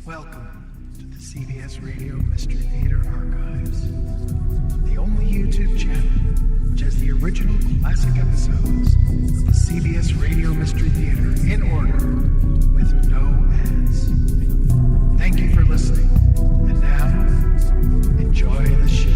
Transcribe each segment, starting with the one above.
Welcome to the CBS Radio Mystery Theater Archives, the only YouTube channel which has the original classic episodes of the CBS Radio Mystery Theater in order with no ads. Thank you for listening, and now, enjoy the show.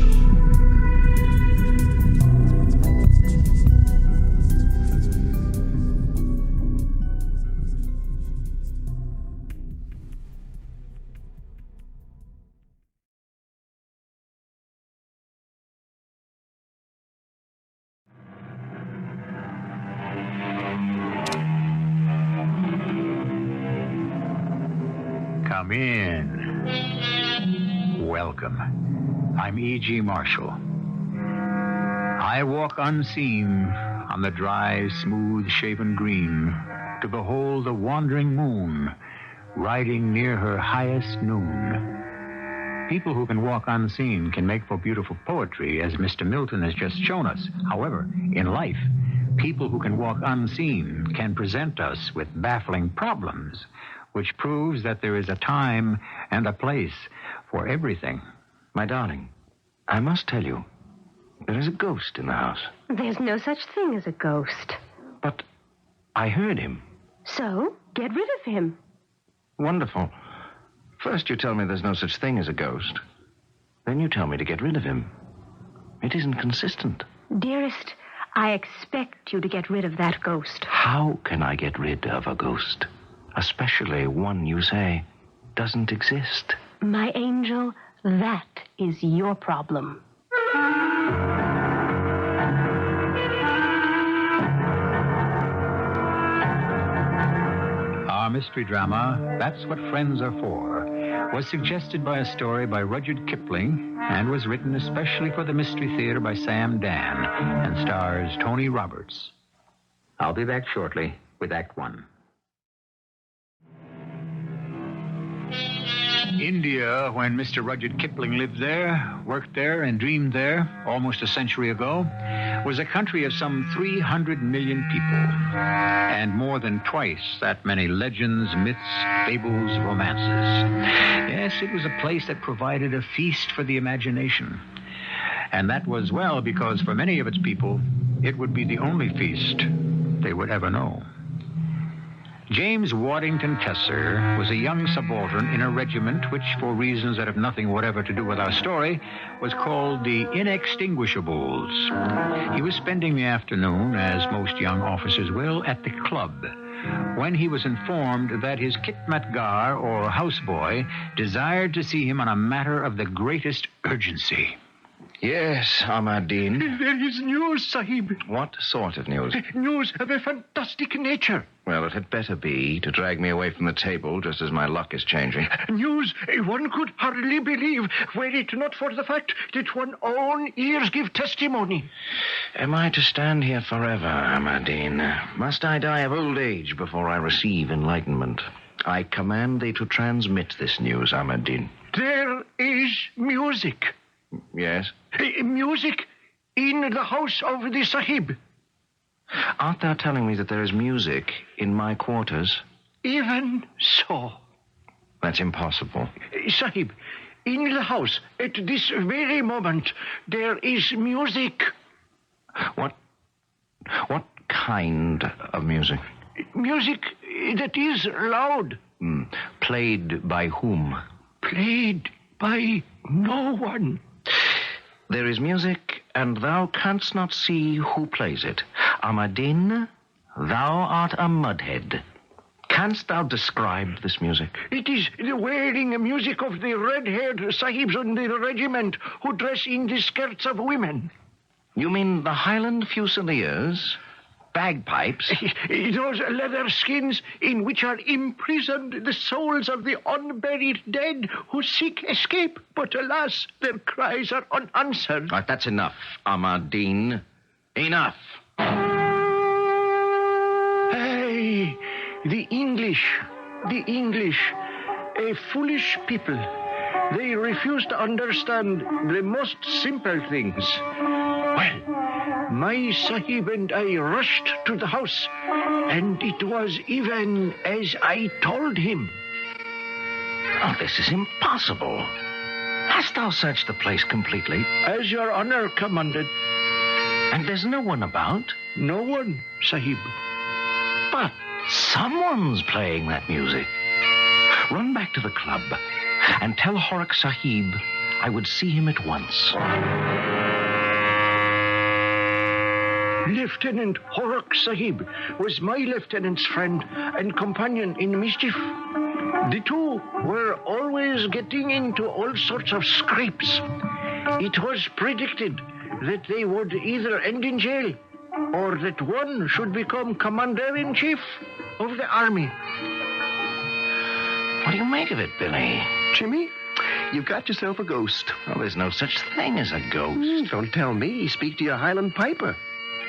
Come in. Welcome. I'm E.G. Marshall. I walk unseen on the dry, smooth-shaven green to behold the wandering moon riding near her highest noon. People who can walk unseen can make for beautiful poetry, as Mr. Milton has just shown us. However, in life, people who can walk unseen can present us with baffling problems, which proves that there is a time and a place for everything. My darling, I must tell you, there is a ghost in the house. There's no such thing as a ghost. But I heard him. So, get rid of him. Wonderful. First you tell me there's no such thing as a ghost. Then you tell me to get rid of him. It isn't consistent. Dearest, I expect you to get rid of that ghost. How can I get rid of a ghost? Especially one you say doesn't exist. My angel, that is your problem. Our mystery drama, That's What Friends Are For, was suggested by a story by Rudyard Kipling and was written especially for the Mystery Theater by Sam Dann and stars Tony Roberts. I'll be back shortly with Act One. India, when Mr. Rudyard Kipling lived there, worked there, and dreamed there almost a century ago, was a country of some 300 million people, and more than twice that many legends, myths, fables, romances. Yes, it was a place that provided a feast for the imagination. And that was, well, because for many of its people, it would be the only feast they would ever know. James Waddington Tesser was a young subaltern in a regiment which, for reasons that have nothing whatever to do with our story, was called the Inextinguishables. He was spending the afternoon, as most young officers will, at the club, when he was informed that his khitmatgar, or houseboy, desired to see him on a matter of the greatest urgency. Yes, Ahmadine. There is news, Sahib. What sort of news? News of a fantastic nature. Well, it had better be to drag me away from the table just as my luck is changing. News one could hardly believe, were it not for the fact that one's own ears give testimony. Am I to stand here forever, Ahmadine? Must I die of old age before I receive enlightenment? I command thee to transmit this news, Ahmadine. There is music. Yes? Music in the house of the Sahib. Art thou telling me that there is music in my quarters? Even so. That's impossible. Sahib, in the house, at this very moment, there is music. What kind of music? Music that is loud. Played by whom? Played by no one. There is music, and thou canst not see who plays it. Ahmadine, thou art a mudhead. Canst thou describe this music? It is the wailing music of the red-haired sahibs on the regiment who dress in the skirts of women. You mean the Highland Fusiliers? Bagpipes? Those leather skins in which are imprisoned the souls of the unburied dead who seek escape, but alas, their cries are unanswered. Right, that's enough, Ahmadine. Enough. Hey, the English, a foolish people. They refuse to understand the most simple things. Well, my Sahib and I rushed to the house, and it was even as I told him. Oh, this is impossible. Hast thou searched the place completely? As your honor commanded. And there's no one about? No one, Sahib. But someone's playing that music. Run back to the club and tell Horak Sahib I would see him at once. Lieutenant Horak Sahib was my lieutenant's friend and companion in mischief. The two were always getting into all sorts of scrapes. It was predicted that they would either end in jail or that one should become commander-in-chief of the army. What do you make of it, Billy? Jimmy, you've got yourself a ghost. Well, there's no such thing as a ghost. Don't tell me. Speak to your Highland piper.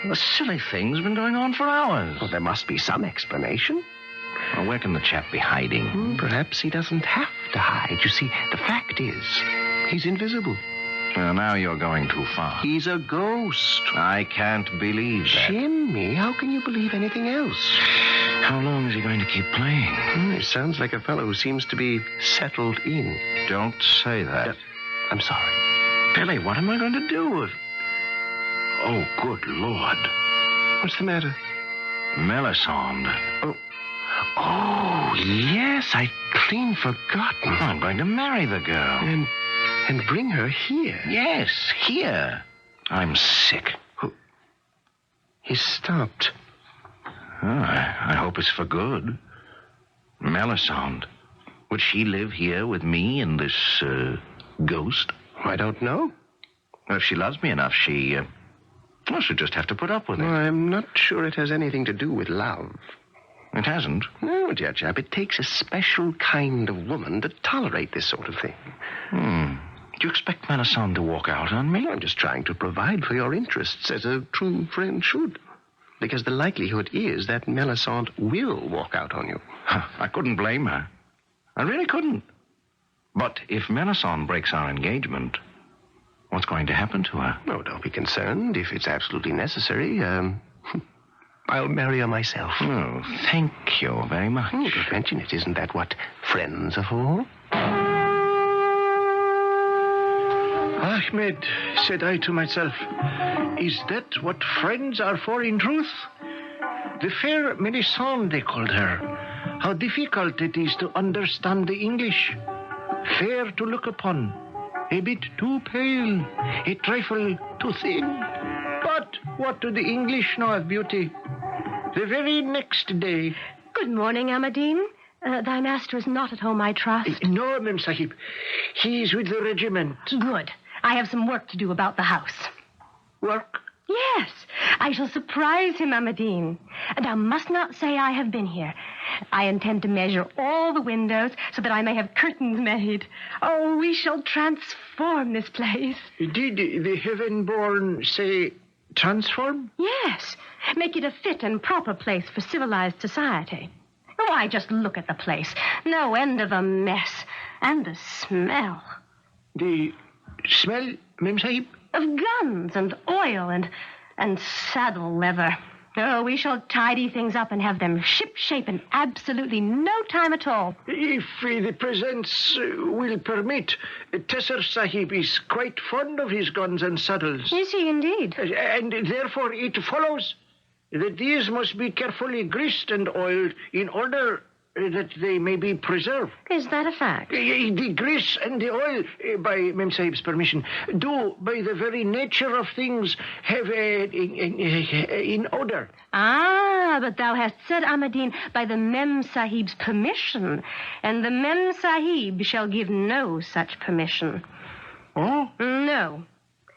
The silly thing's been going on for hours. Well, there must be some explanation. Well, where can the chap be hiding? Perhaps he doesn't have to hide. You see, the fact is, he's invisible. Well, now you're going too far. He's a ghost. I can't believe that. Jimmy, how can you believe anything else? How long is he going to keep playing? He sounds like a fellow who seems to be settled in. Don't say that. I'm sorry. Billy, what am I going to do if... Oh, good Lord. What's the matter? Melisande. Oh, yes, I'd clean forgotten. I'm going to marry the girl. And bring her here. Yes, here. I'm sick. He stopped. Oh, I hope it's for good. Melisande. Would she live here with me and this, ghost? I don't know. Well, if she loves me enough, she'll just have to put up with it. Well, I'm not sure it has anything to do with love. It hasn't? No, dear chap, it takes a special kind of woman to tolerate this sort of thing. Do you expect Melisande to walk out on me? I'm just trying to provide for your interests as a true friend should. Because the likelihood is that Melisande will walk out on you. I couldn't blame her. I really couldn't. But if Melisande breaks our engagement, what's going to happen to her? No, don't be concerned. If it's absolutely necessary, I'll marry her myself. Oh, thank you very much. Don't mention it. Isn't that what friends are for? Ahmed, said I to myself, is that what friends are for in truth? The fair Melisande, they called her. How difficult it is to understand the English. Fair to look upon, a bit too pale, a trifle too thin. But what do the English know of beauty? The very next day... Good morning, Amadine. Thy master is not at home, I trust. No, Mem Sahib. He is with the regiment. Good. I have some work to do about the house. Work? Yes. I shall surprise him, Amadine. Thou must not say I have been here. I intend to measure all the windows so that I may have curtains made. Oh, we shall transform this place. Did the heaven-born say transform? Yes. Make it a fit and proper place for civilized society. Why, just look at the place. No end of a mess. And the smell. The smell, Mem Sahib? Of guns and oil and saddle leather. Oh, we shall tidy things up and have them ship-shape in absolutely no time at all. If the presents will permit, Tesser Sahib is quite fond of his guns and saddles. Is he indeed? And therefore it follows that these must be carefully greased and oiled in order that they may be preserved. Is that a fact? The grease and the oil, by Mem Sahib's permission, do, by the very nature of things, have an odor. Ah, but thou hast said, Amadine, by the Mem Sahib's permission, and the Mem Sahib shall give no such permission. Oh? No.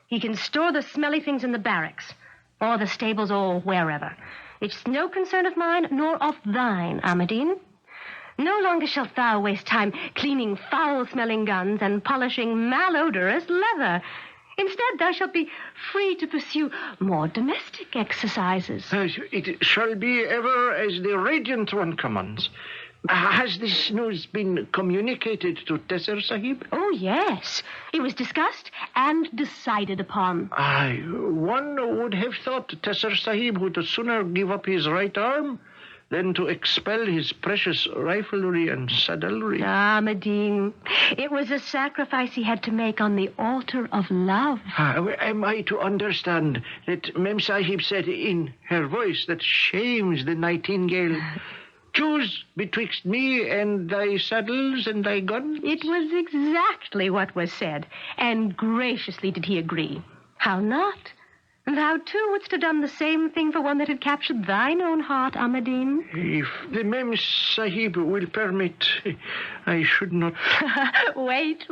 He can store the smelly things in the barracks, or the stables, or wherever. It's no concern of mine, nor of thine, Amadine. No longer shalt thou waste time cleaning foul-smelling guns and polishing malodorous leather. Instead, thou shalt be free to pursue more domestic exercises. It shall be ever as the Radiant One commands. Has this news been communicated to Tesser Sahib? Oh, yes. It was discussed and decided upon. One would have thought Tesser Sahib would sooner give up his right arm than to expel his precious riflery and saddlery. Ahmadine, it was a sacrifice he had to make on the altar of love. Am I to understand that Mem Sahib said in her voice that shames the nightingale, choose betwixt me and thy saddles and thy guns? It was exactly what was said, and graciously did he agree. How not? Thou, too, wouldst have done the same thing for one that had captured thine own heart, Ahmadine. If the Mem Sahib will permit, I should not... Wait,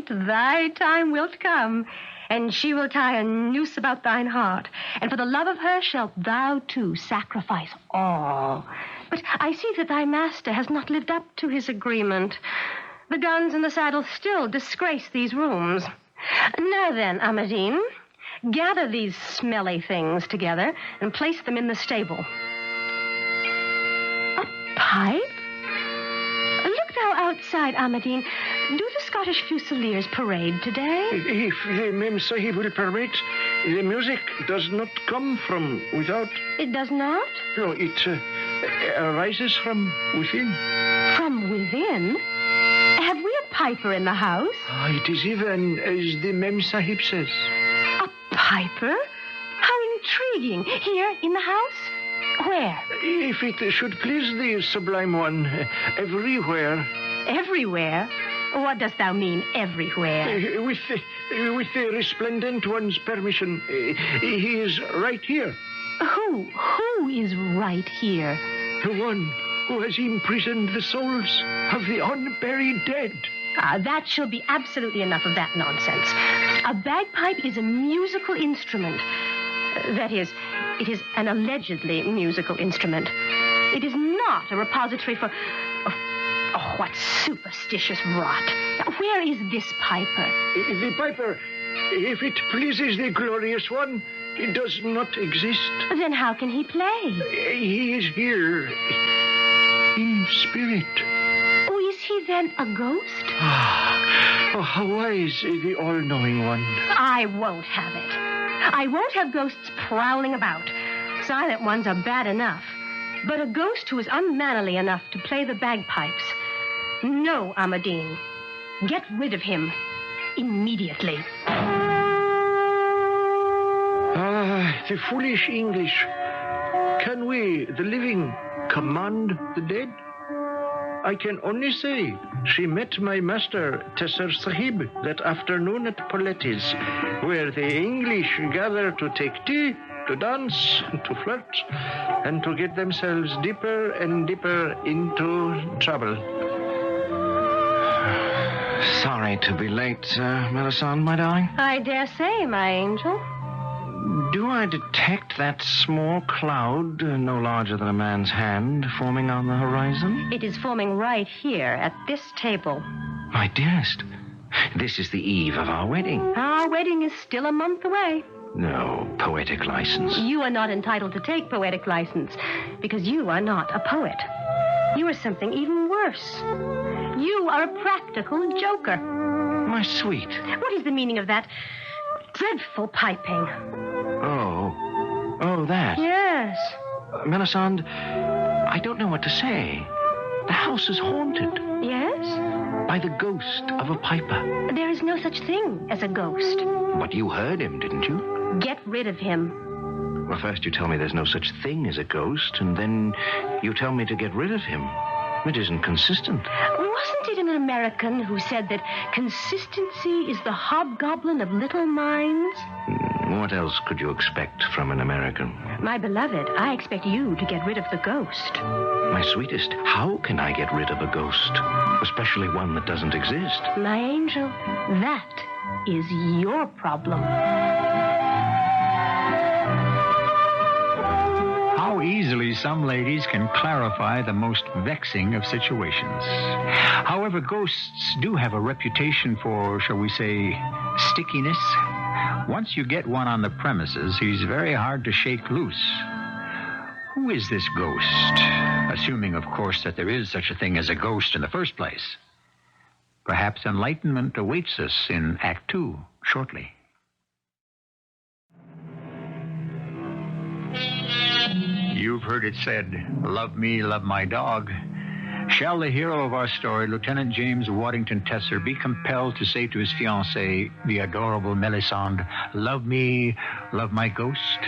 thy time wilt come, and she will tie a noose about thine heart, and for the love of her shalt thou, too, sacrifice all. But I see that thy master has not lived up to his agreement. The guns and the saddle still disgrace these rooms. Now then, Ahmadine, gather these smelly things together and place them in the stable. A pipe? Look thou outside, Ahmadine. Do the Scottish Fusiliers parade today? If the Mem Sahib will permit, the music does not come from without. It does not? No, it arises from within. From within? Have we a piper in the house? It is even as the Mem Sahib says. A piper? How intriguing. Here in the house? Where? If it should please the Sublime One, everywhere. Everywhere? What dost thou mean, everywhere? With the Resplendent One's permission, he is right here. Who is right here? The one who has imprisoned the souls of the unburied dead. That shall be absolutely enough of that nonsense. A bagpipe is a musical instrument. That is, it is an allegedly musical instrument. It is not a repository for... Oh, what superstitious rot. Now, where is this piper? The piper, if it pleases the Glorious One, it does not exist. Then how can he play? He is here, in spirit. Oh, is he then a ghost? Oh, how wise the all-knowing one. I won't have it. I won't have ghosts prowling about. Silent ones are bad enough. But a ghost who is unmannerly enough to play the bagpipes. No, Ahmadine. Get rid of him. Immediately. The foolish English. Can we, the living, command the dead? I can only say she met my master, Tesser Sahib, that afternoon at Poletti's, where the English gather to take tea, to dance, to flirt, and to get themselves deeper and deeper into trouble. Sorry to be late, Melisande, my darling. I dare say, my angel. Do I detect that small cloud, no larger than a man's hand, forming on the horizon? It is forming right here at this table. My dearest, this is the eve of our wedding. Our wedding is still a month away. No poetic license. You are not entitled to take poetic license because you are not a poet. You are something even worse. You are a practical joker. My sweet. What is the meaning of that dreadful piping? Oh, that. Yes. Melisande, I don't know what to say. The house is haunted. Yes? By the ghost of a piper. There is no such thing as a ghost. But you heard him, didn't you? Get rid of him. Well, first you tell me there's no such thing as a ghost, and then you tell me to get rid of him. It isn't consistent. Wasn't it an American who said that consistency is the hobgoblin of little minds? What else could you expect from an American? My beloved, I expect you to get rid of the ghost. My sweetest, how can I get rid of a ghost? Especially one that doesn't exist. My angel, that is your problem. How easily some ladies can clarify the most vexing of situations. However, ghosts do have a reputation for, shall we say, stickiness. Once you get one on the premises, he's very hard to shake loose. Who is this ghost? Assuming, of course, that there is such a thing as a ghost in the first place. Perhaps enlightenment awaits us in Act 2 shortly. You've heard it said, love me, love my dog. Shall the hero of our story, Lieutenant James Waddington Tesser, be compelled to say to his fiancée, the adorable Melisande, love me, love my ghost?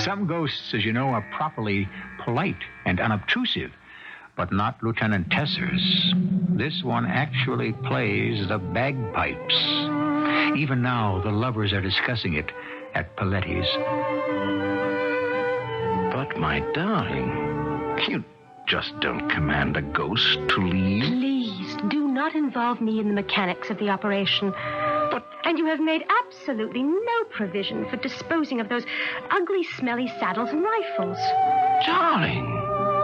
Some ghosts, as you know, are properly polite and unobtrusive, but not Lieutenant Tesser's. This one actually plays the bagpipes. Even now, the lovers are discussing it at Paletti's. But, my darling, you just don't command a ghost to leave. Please, do not involve me in the mechanics of the operation. And you have made absolutely no provision for disposing of those ugly, smelly saddles and rifles. Darling,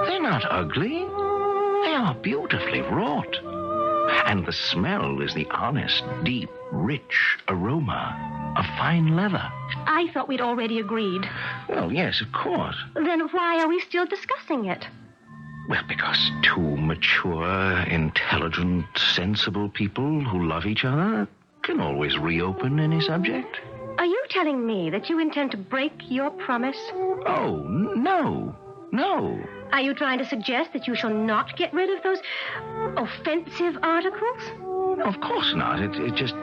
they're not ugly. They are beautifully wrought. And the smell is the honest, deep, rich aroma of fine leather. I thought we'd already agreed. Well, yes, of course. Then why are we still discussing it? Well, because two mature, intelligent, sensible people who love each other can always reopen any subject. Are you telling me that you intend to break your promise? Oh, no. No. Are you trying to suggest that you shall not get rid of those offensive articles? Of course not. It just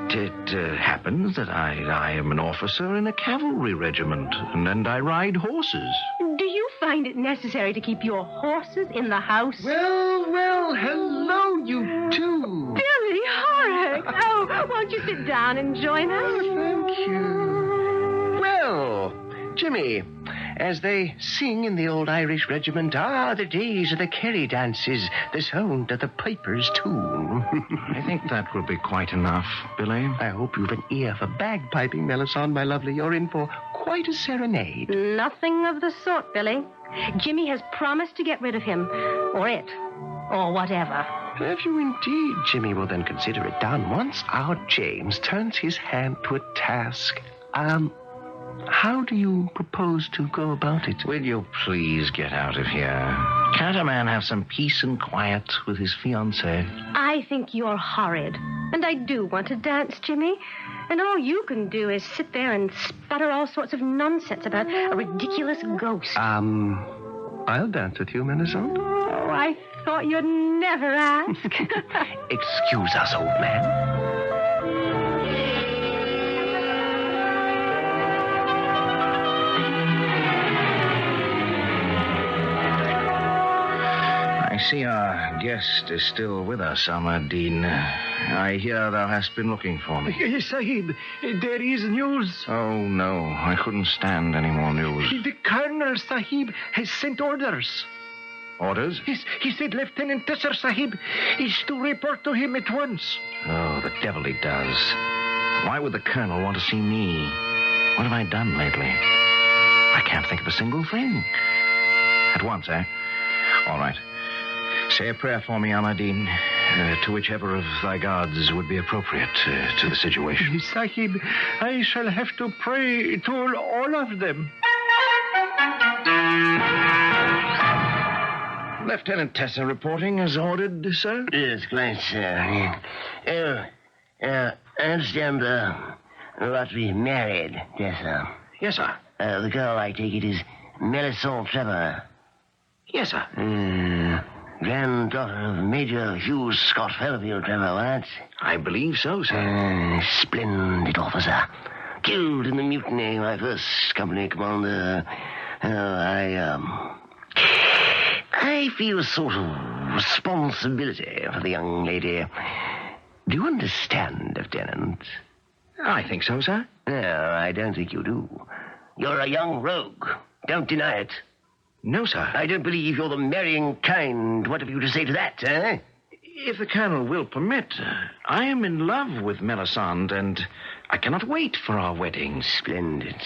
happens that I am an officer in a cavalry regiment, and I ride horses. Do you find it necessary to keep your horses in the house? Well, hello, you two. Billy Horrocks! Oh, won't you sit down and join us? Oh, thank you. Well, Jimmy, as they sing in the old Irish regiment, the days of the Kerry dances, the sound of the piper's tune. I think that will be quite enough, Billy. I hope you've an ear for bagpiping, Melisande, my lovely. You're in for quite a serenade. Nothing of the sort, Billy. Jimmy has promised to get rid of him, or it, or whatever. Have you indeed, Jimmy? Well, then consider it done. Once our James turns his hand to a task, how do you propose to go about it? Will you please get out of here? Can't a man have some peace and quiet with his fiancée? I think you're horrid. And I do want to dance, Jimmy. And all you can do is sit there and sputter all sorts of nonsense about a ridiculous ghost. I'll dance with you, Melisande. Oh, I thought you'd never ask. Excuse us, old man. I see our guest is still with us, Ahmadine. I hear thou hast been looking for me. Yes, Sahib. There is news. Oh, no. I couldn't stand any more news. The Colonel, Sahib, has sent orders. Orders? Yes, he said Lieutenant Tesser, Sahib, is to report to him at once. Oh, the devil he does. Why would the Colonel want to see me? What have I done lately? I can't think of a single thing. At once, eh? All right. Say a prayer for me, Ahmadine, to whichever of thy gods would be appropriate to the situation. Sahib, I shall have to pray to all of them. Lieutenant Tesser reporting as ordered, sir? Yes, quite, sir. I understand we ought to be married, Tesser. Yes, sir. The girl, I take it, is Melisande Trevor. Yes, sir. Granddaughter of Major Hugh Scott Fellfield Trevor, what? I believe so, sir. Splendid officer. Killed in the mutiny, my first company commander. I feel a sort of responsibility for the young lady. Do you understand, Lieutenant? I think so, sir. No, I don't think you do. You're a young rogue. Don't deny it. No, sir. I don't believe you're the marrying kind. What have you to say to that, eh? If the Colonel will permit, I am in love with Melisande, and I cannot wait for our wedding. Splendid.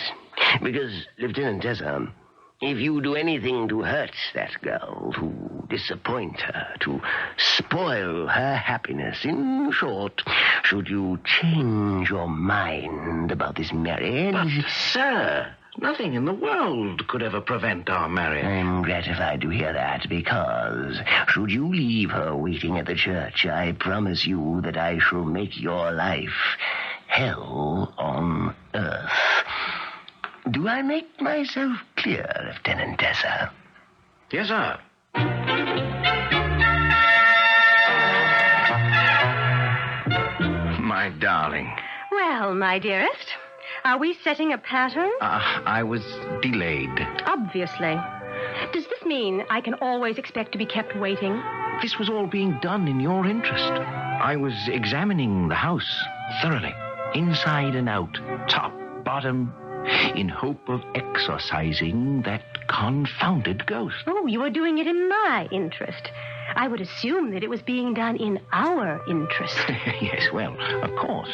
Because, Lieutenant Tesser, if you do anything to hurt that girl, to disappoint her, to spoil her happiness, in short, should you change your mind about this marriage... But, sir, nothing in the world could ever prevent our marriage. I'm gratified to hear that, because should you leave her waiting at the church, I promise you that I shall make your life hell on earth. Do I make myself clear, Lieutenant Tesser? Yes, sir. My darling. Well, my dearest, are we setting a pattern? I was delayed. Obviously. Does this mean I can always expect to be kept waiting? This was all being done in your interest. I was examining the house thoroughly, inside and out, top, bottom, in hope of exorcising that confounded ghost. Oh, you were doing it in my interest. I would assume that it was being done in our interest. Yes, well, of course,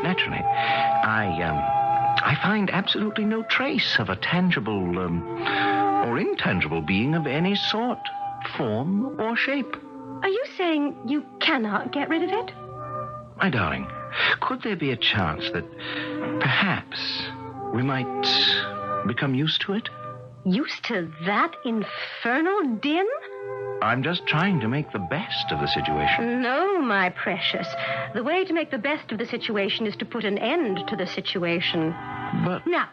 naturally. I find absolutely no trace of a tangible or intangible being of any sort, form, or shape. Are you saying you cannot get rid of it? My darling, could there be a chance that perhaps we might become used to it? Used to that infernal din? I'm just trying to make the best of the situation. No, my precious. The way to make the best of the situation is to put an end to the situation. But... Now,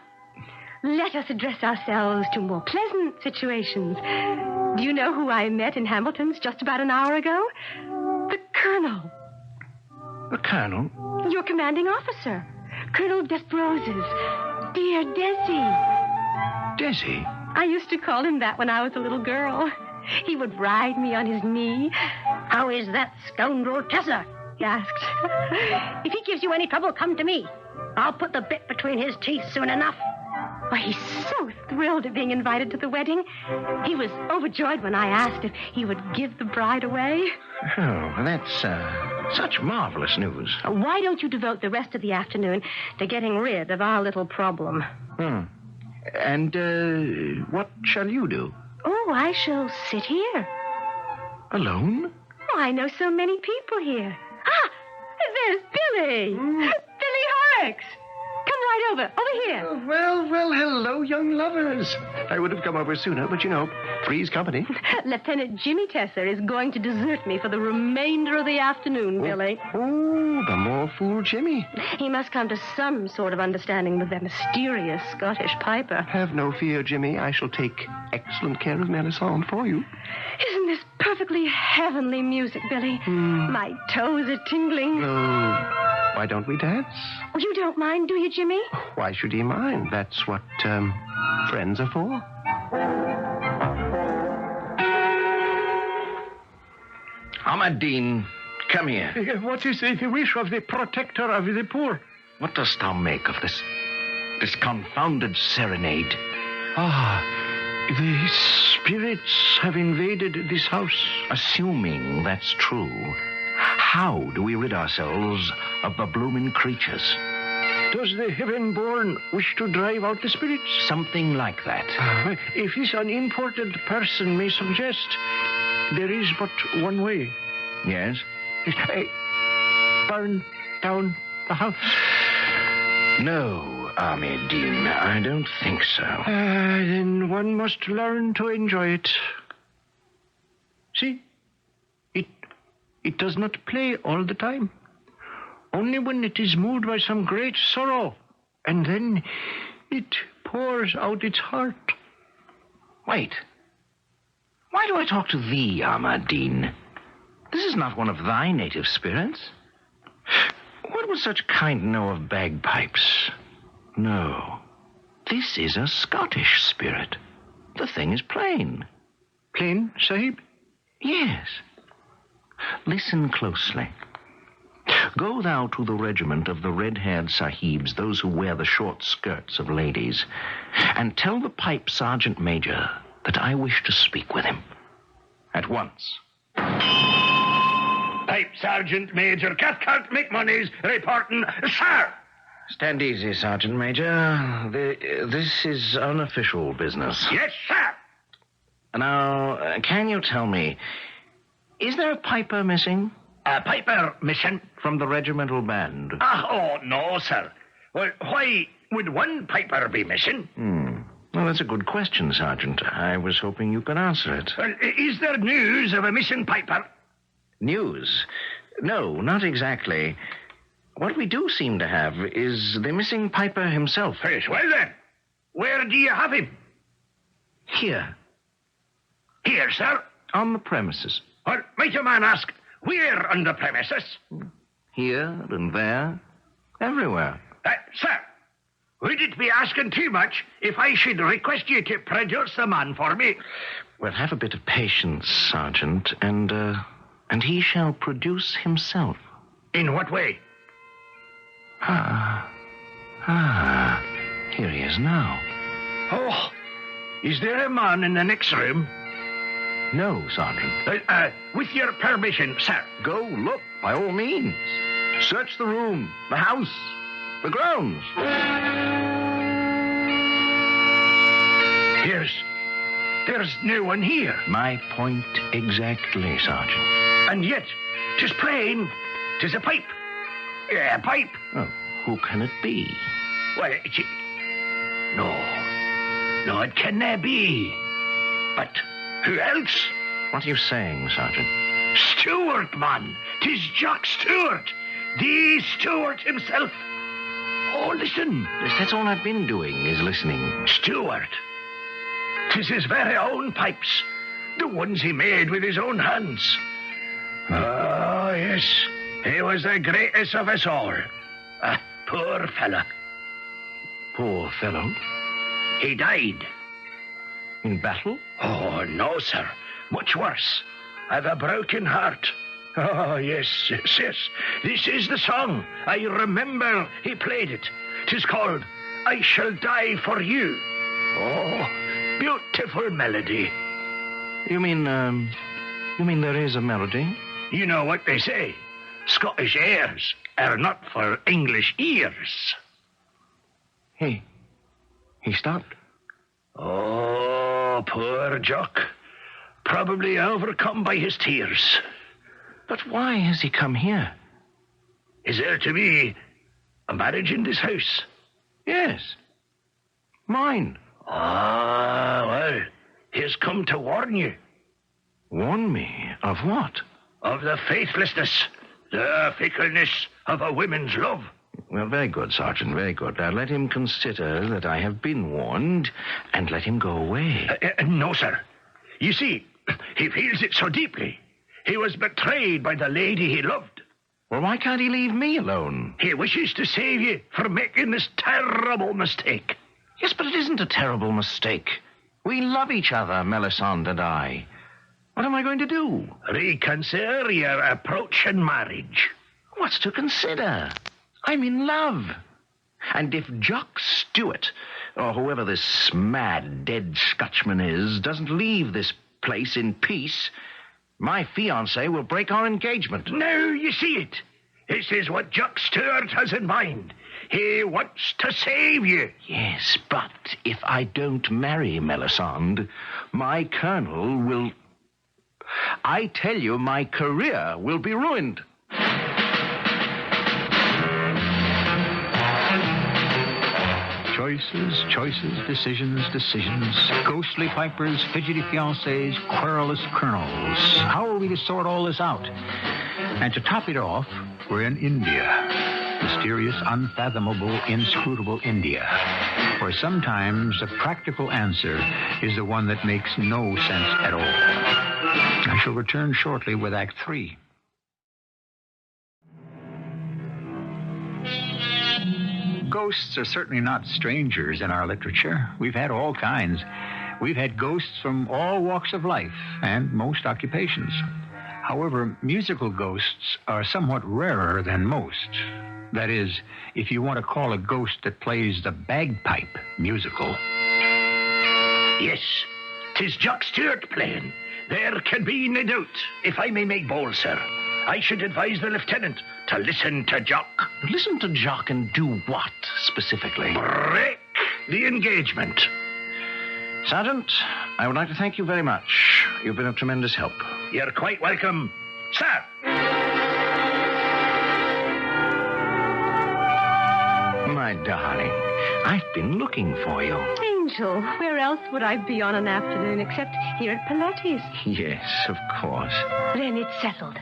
let us address ourselves to more pleasant situations. Do you know who I met in Hamilton's just about an hour ago? The Colonel. The Colonel? Your commanding officer. Colonel Desbroses. Dear Desi. Desi? I used to call him that when I was a little girl. He would ride me on his knee. How is that scoundrel Tessa? He asked. If he gives you any trouble, come to me. I'll put the bit between his teeth soon enough. Why, he's so thrilled at being invited to the wedding. He was overjoyed when I asked if he would give the bride away. Oh, that's such marvelous news. Why don't you devote the rest of the afternoon to getting rid of our little problem? And what shall you do? Oh, I shall sit here. Alone? Oh, I know so many people here. Ah, there's Billy. Billy Horrocks. Come right over here. Well, hello, young lovers. I would have come over sooner, but three's company. Lieutenant Jimmy Tesser is going to desert me for the remainder of the afternoon, Billy. Oh, the more fool Jimmy. He must come to some sort of understanding with that mysterious Scottish piper. Have no fear, Jimmy. I shall take excellent care of Melisande for you. Isn't this perfectly heavenly music, Billy? My toes are tingling. Oh, why don't we dance? Oh, you don't mind, do you, Jimmy? Why should he mind? That's what friends are for. Ahmadine, come here. What is the wish of the protector of the poor? What dost thou make of this confounded serenade? The spirits have invaded this house. Assuming that's true, how do we rid ourselves of the bloomin' creatures? Does the heaven-born wish to drive out the spirits? Something like that. If this unimportant person may suggest, there is but one way. Yes? Burn down the house. No, Ahmadine, I don't think so. Then one must learn to enjoy it. See? It does not play all the time. Only when it is moved by some great sorrow. And then it pours out its heart. Wait. Why do I talk to thee, Ahmadine? This is not one of thy native spirits. What would such kind know of bagpipes? No. This is a Scottish spirit. The thing is plain. Plain, Sahib? Yes. Listen closely. Go thou to the regiment of the red-haired sahibs, those who wear the short skirts of ladies, and tell the pipe sergeant major that I wish to speak with him. At once. Pipe Sergeant Major Cathcart McMoney's reporting, sir. Stand easy, Sergeant Major. This is unofficial business. Yes, sir. Now, can you tell me, is there a piper missing? A piper missing? From the regimental band? No, sir. Well, why would one piper be missing? Well, that's a good question, Sergeant. I was hoping you could answer it. Well, is there news of a missing piper? News? No, not exactly. What we do seem to have is the missing piper himself. Yes, well then, where do you have him? Here. Here, sir. On the premises. Well, might a man ask, where on the premises? Here and there. Everywhere. Sir, would it be asking too much if I should request you to produce the man for me? Well, have a bit of patience, Sergeant, and he shall produce himself. In what way? Here he is now. Oh, is there a man in the next room? No, Sergeant. With your permission, sir. Go look, by all means. Search the room, the house, the grounds. There's no one here. My point exactly, Sergeant. And yet, 'tis plain, 'tis a pipe. A pipe. Oh, who can it be? Well, No, it canna be. But who else? What are you saying, Sergeant? Stewart, man. 'Tis Jock Stewart. The Stewart himself. Oh, listen. That's all I've been doing, is listening. Stewart. 'Tis his very own pipes. The ones he made with his own hands. Oh, yes. He was the greatest of us all. Poor fella. Poor fellow. He died. In battle? Oh, no, sir. Much worse. I've a broken heart. Oh, yes. This is the song. I remember he played it. 'Tis called I Shall Die For You. Oh, beautiful melody. You mean there is a melody? You know what they say. Scottish airs are not for English ears. He stopped. Oh, poor Jock. Probably overcome by his tears. But why has he come here? Is there to be a marriage in this house? Yes. Mine. Well, he's come to warn you. Warn me of what? Of the faithlessness, the fickleness of a woman's love. Well, very good, Sergeant, very good. Now, let him consider that I have been warned, and let him go away. No, sir. You see, he feels it so deeply. He was betrayed by the lady he loved. Well, why can't he leave me alone? He wishes to save you from making this terrible mistake. Yes, but it isn't a terrible mistake. We love each other, Melisande and I. What am I going to do? Reconsider your approach in marriage. What's to consider? I'm in love. And if Jock Stewart, or whoever this mad, dead Scotchman is, doesn't leave this place in peace, my fiancée will break our engagement. Now you see it. This is what Jock Stewart has in mind. He wants to save you. Yes, but if I don't marry Melisande, my colonel will... I tell you, my career will be ruined. Choices, decisions. Ghostly pipers, fidgety fiancés, querulous colonels. How are we to sort all this out? And to top it off, we're in India. Mysterious, unfathomable, inscrutable India. Where sometimes the practical answer is the one that makes no sense at all. I shall return shortly with Act 3. Ghosts are certainly not strangers in our literature. We've had all kinds. We've had ghosts from all walks of life and most occupations. However, musical ghosts are somewhat rarer than most. That is, if you want to call a ghost that plays the bagpipe musical. Yes, 'tis Jock Stewart playing. There can be no doubt. If I may make bold, sir, I should advise the lieutenant to listen to Jock. Listen to Jock and do what, specifically? Break the engagement. Sergeant, I would like to thank you very much. You've been of tremendous help. You're quite welcome, sir. My darling, I've been looking for you. Angel, where else would I be on an afternoon except here at Pilates? Yes, of course. Then it's settled.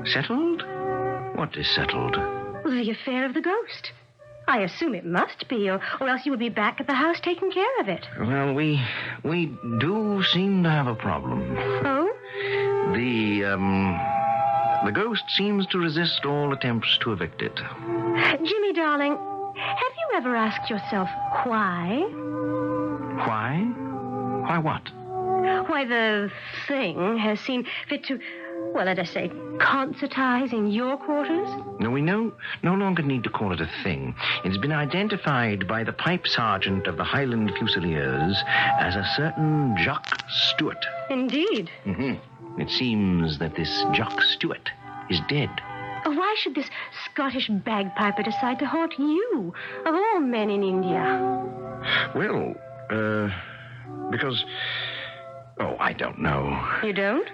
Settled? What is settled? The affair of the ghost. I assume it must be, or else you would be back at the house taking care of it. Well, we do seem to have a problem. Oh? The ghost seems to resist all attempts to evict it. Jimmy, darling, have you ever asked yourself why? Why? Why what? Why the thing has seen fit to, well, let us say, concertize in your quarters? No, we no longer need to call it a thing. It's been identified by the pipe sergeant of the Highland Fusiliers as a certain Jock Stewart. Indeed. Mm-hmm. It seems that this Jock Stewart is dead. Why should this Scottish bagpiper decide to haunt you, of all men in India? Well, because... Oh, I don't know. You don't?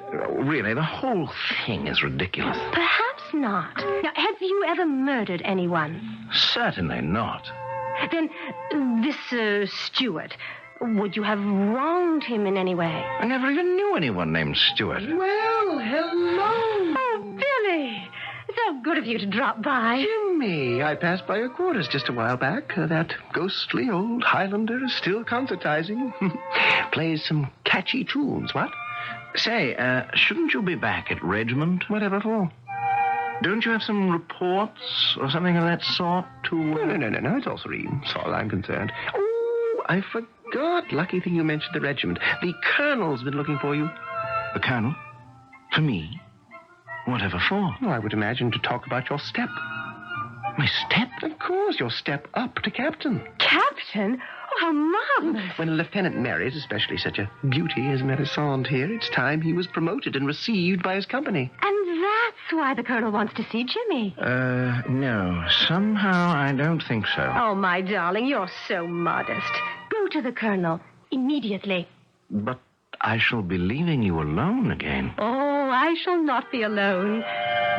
Really, the whole thing is ridiculous. Perhaps not. Now, have you ever murdered anyone? Certainly not. Then, this Stewart, would you have wronged him in any way? I never even knew anyone named Stewart. Well, hello. Oh, Billy! So good of you to drop by. Jimmy, I passed by your quarters just a while back. That ghostly old Highlander is still concertizing. Plays some catchy tunes, what? Say, shouldn't you be back at Regiment? Whatever for? Don't you have some reports or something of that sort to... No, it's all serene, as far as I'm concerned. Oh, I forgot. Lucky thing you mentioned the regiment. The colonel's been looking for you. The colonel? For me? Whatever for? Oh, I would imagine to talk about your step. My step? Of course, your step up to captain. Captain? Oh, how marvelous. When a lieutenant marries, especially such a beauty as Melisande here, it's time he was promoted and received by his company. And that's why the colonel wants to see Jimmy. No. Somehow I don't think so. Oh, my darling, you're so modest. Go to the colonel immediately. But I shall be leaving you alone again. Oh, I shall not be alone.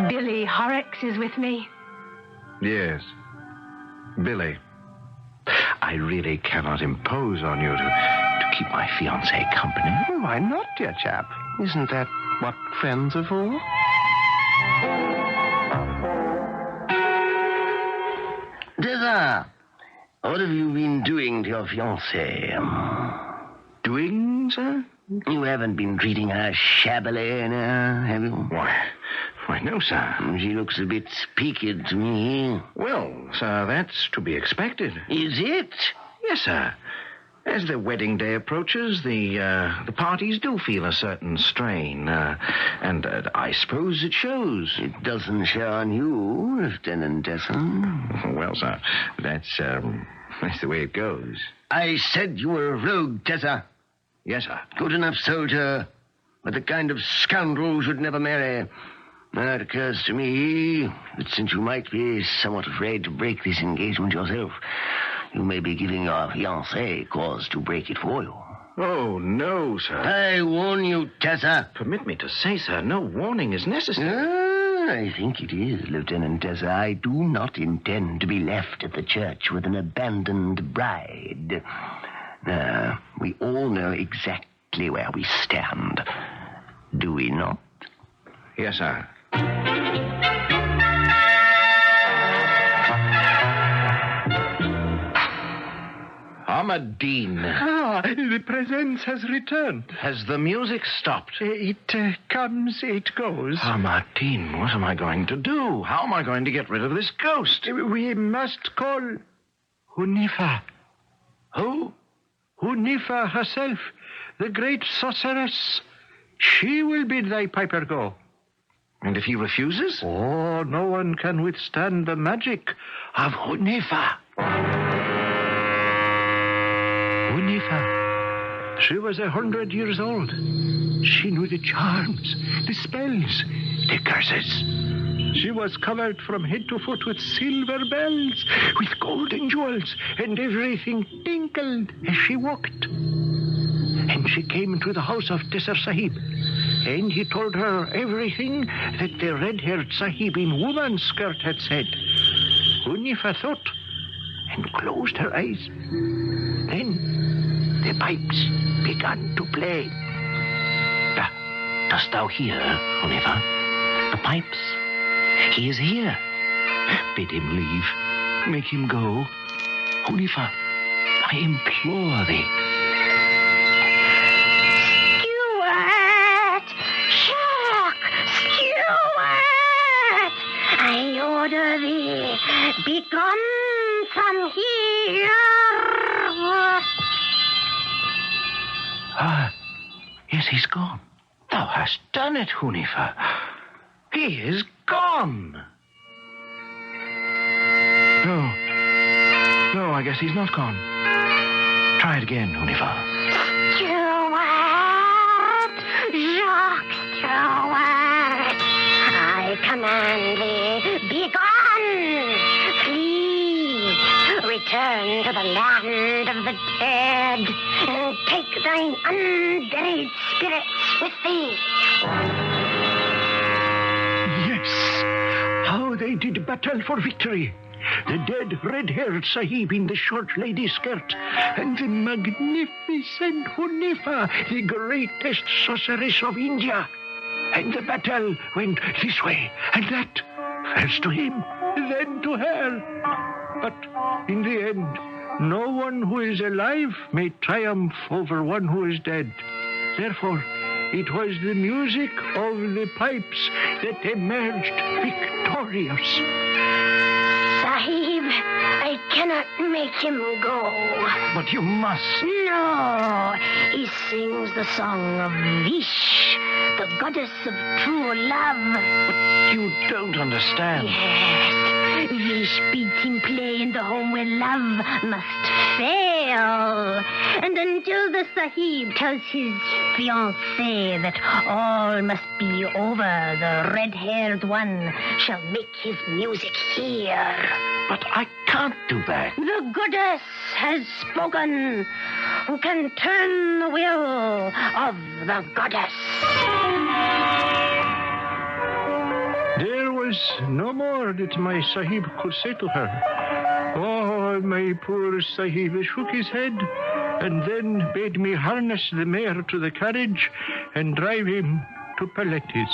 Billy Horrocks is with me. Yes. Billy. I really cannot impose on you to keep my fiancée company. Well, why not, dear chap? Isn't that what friends are for? Deza, what have you been doing to your fiancée? Doing, sir? You haven't been treating her shabbily, have you? Why, no, sir. She looks a bit peaked to me. Well, sir, that's to be expected. Is it? Yes, sir. As the wedding day approaches, the parties do feel a certain strain, and I suppose it shows. It doesn't show on you, Lieutenant Dann. Well, sir, that's the way it goes. I said you were a rogue, Tessa. Yes, sir. Good enough soldier, but the kind of scoundrel who should never marry. Now, it occurs to me that since you might be somewhat afraid to break this engagement yourself, you may be giving your fiancé cause to break it for you. Oh, no, sir. I warn you, Tessa. Permit me to say, sir, no warning is necessary. I think it is, Lieutenant Tessa. I do not intend to be left at the church with an abandoned bride. Now, we all know exactly where we stand. Do we not? Yes, sir. Hammond. Ah, the presence has returned. Has the music stopped? It comes, it goes. Hammond, what am I going to do? How am I going to get rid of this ghost? We must call Hunifa. Who? Hunifa herself, the great sorceress. She will bid thy piper go. And if he refuses? Oh, no one can withstand the magic of Hunifa. Hunifa. She was 100 years old. She knew the charms, the spells, the curses. She was covered from head to foot with silver bells, with golden jewels, and everything tinkled as she walked. And she came into the house of Tesser Sahib, and he told her everything that the red-haired Sahib in woman's skirt had said. Hunifa thought and closed her eyes. Then the pipes began to play. Dost thou hear, Hunifa? The pipes. He is here. Bid him leave. make him go. Hunifa, I implore thee. Steward! Shark! Steward! I order thee, begone from here! Ah, yes, he's gone. Thou hast done it, Hunifa. He is gone. No, I guess he's not gone. Try it again, Hunifa. Steward! Jacques Steward! I command thee, begone! Flee! Return to the land of the dead, and take thine unburied spirits with thee. Yes. How they did battle for victory. The dead red-haired Sahib in the short lady's skirt, and the magnificent Hunifa, the greatest sorceress of India. And the battle went this way and that, first to him, then to her. But in the end, no one who is alive may triumph over one who is dead. Therefore, it was the music of the pipes that emerged victorious. Sahib, I cannot make him go. But you must. No, he sings the song of Vish, the goddess of true love. But you don't understand. Yes, Vish bids him play in the home where love must fail. And until the Sahib tells his fiancée that all must be over, the red-haired one shall make his music here. But I can't do that. The goddess has spoken. Who can turn the will of the goddess? There was no more that my Sahib could say to her. Oh, my poor Sahib shook his head and then bade me harness the mare to the carriage and drive him to Paletis.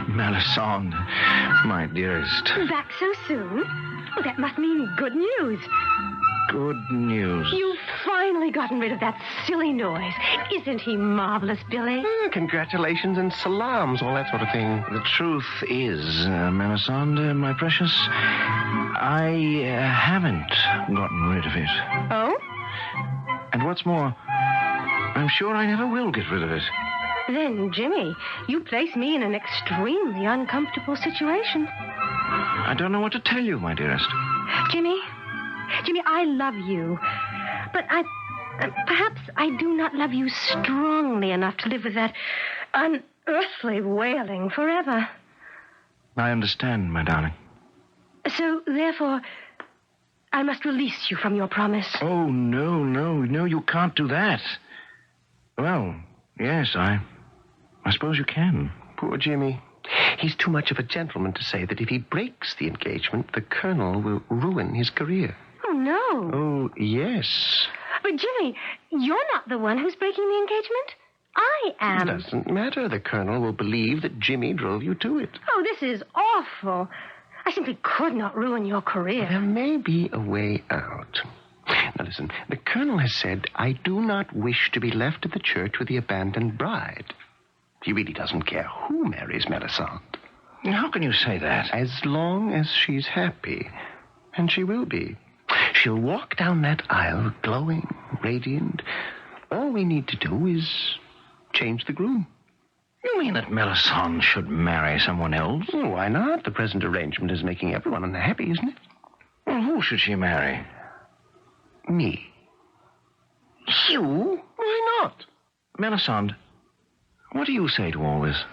Melisande, my dearest. Back so soon? Oh, that must mean good news. Good news. You've finally gotten rid of that silly noise. Isn't he marvelous, Billy? Congratulations and salams, all that sort of thing. The truth is, Melisande, my precious, I haven't gotten rid of it. Oh? And what's more, I'm sure I never will get rid of it. Then, Jimmy, you place me in an extremely uncomfortable situation. I don't know what to tell you, my dearest. Jimmy, I love you. But perhaps I do not love you strongly enough to live with that unearthly wailing forever. I understand, my darling. So, therefore, I must release you from your promise. Oh, no, you can't do that. Well, yes, I suppose you can. Poor Jimmy. He's too much of a gentleman to say that if he breaks the engagement, the Colonel will ruin his career. Oh, no. Oh, yes. But, Jimmy, you're not the one who's breaking the engagement. I am. It doesn't matter. The Colonel will believe that Jimmy drove you to it. Oh, this is awful. I simply could not ruin your career. There may be a way out. Now, listen. The Colonel has said, I do not wish to be left at the church with the abandoned bride. He really doesn't care who marries Melisande. How can you say that? As long as she's happy. And she will be. She'll walk down that aisle glowing, radiant. All we need to do is change the groom. You mean that Melisande should marry someone else? Oh, why not? The present arrangement is making everyone unhappy, isn't it? Well, who should she marry? Me. You? Why not? Melisande, what do you say to all this?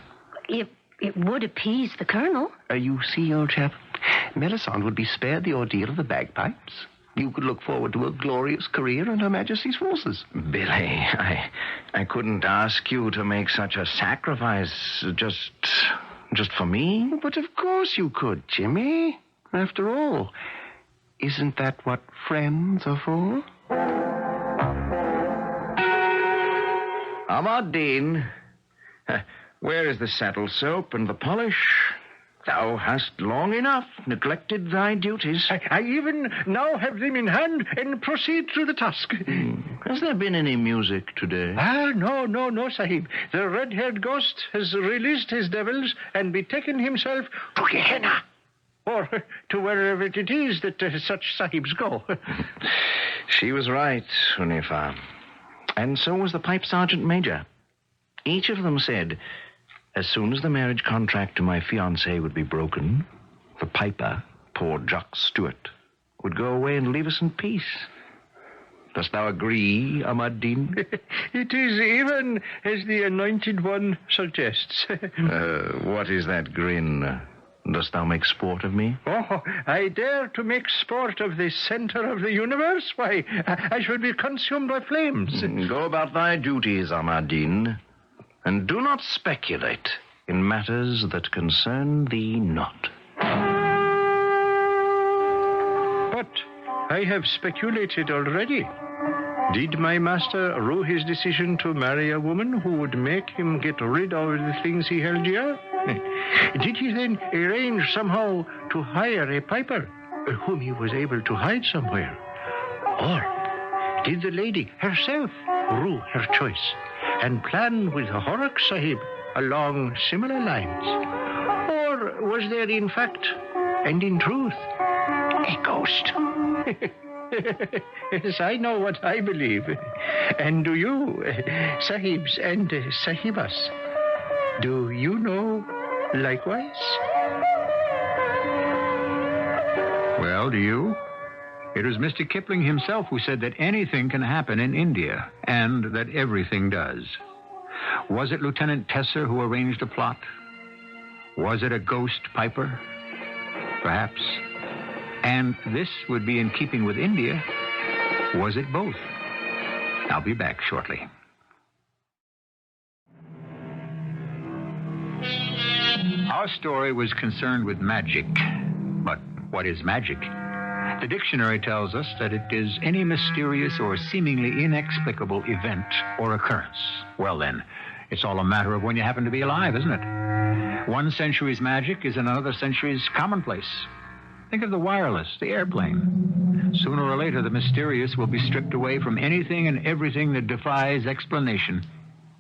It would appease the Colonel. You see, old chap, Melisande would be spared the ordeal of the bagpipes. You could look forward to a glorious career in Her Majesty's forces. Billy, I couldn't ask you to make such a sacrifice just for me. But of course you could, Jimmy. After all, isn't that what friends are for? Ahmad Dean, where is the saddle soap and the polish? Thou hast long enough neglected thy duties. I even now have them in hand and proceed through the task. Has there been any music today? No, Sahib. The red-haired ghost has released his devils and betaken himself to Gehenna. Or to wherever it is that such Sahibs go. She was right, Unifa. And so was the pipe sergeant major. Each of them said, as soon as the marriage contract to my fiancée would be broken, the piper, poor Jock Stewart, would go away and leave us in peace. Dost thou agree, Ahmad-Din? It is even as the Anointed One suggests. What is that grin? Dost thou make sport of me? Oh, I dare to make sport of the center of the universe? Why, I should be consumed by flames. Go about thy duties, Ahmad-Din, and do not speculate in matters that concern thee not. But I have speculated already. Did my master rue his decision to marry a woman who would make him get rid of the things he held dear? Did he then arrange somehow to hire a piper whom he was able to hide somewhere? Or did the lady herself rue her choice and plan with Horrocks Sahib along similar lines? Or was there in fact and in truth a ghost? Yes, I know what I believe. And do you, Sahibs and Sahibas, do you know likewise? Well, do you? It was Mr. Kipling himself who said that anything can happen in India, and that everything does. Was it Lieutenant Tesser who arranged a plot? Was it a ghost piper? Perhaps. And this would be in keeping with India. Was it both? I'll be back shortly. Our story was concerned with magic. But what is magic? The dictionary tells us that it is any mysterious or seemingly inexplicable event or occurrence. Well, then, it's all a matter of when you happen to be alive, isn't it? One century's magic is another century's commonplace. Think of the wireless, the airplane. Sooner or later, the mysterious will be stripped away from anything and everything that defies explanation,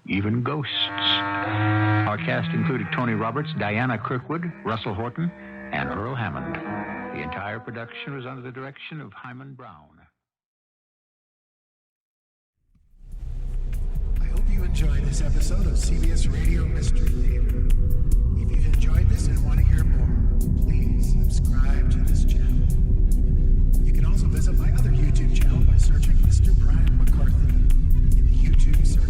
even ghosts. Our cast included Tony Roberts, Diana Kirkwood, Russell Horton, and Earl Hammond. The entire production was under the direction of Hammond Brown. I hope you enjoyed this episode of CBS Radio Mystery Theater. If you've enjoyed this and want to hear more, please subscribe to this channel. You can also visit my other YouTube channel by searching Mr. Brian McCarthy in the YouTube search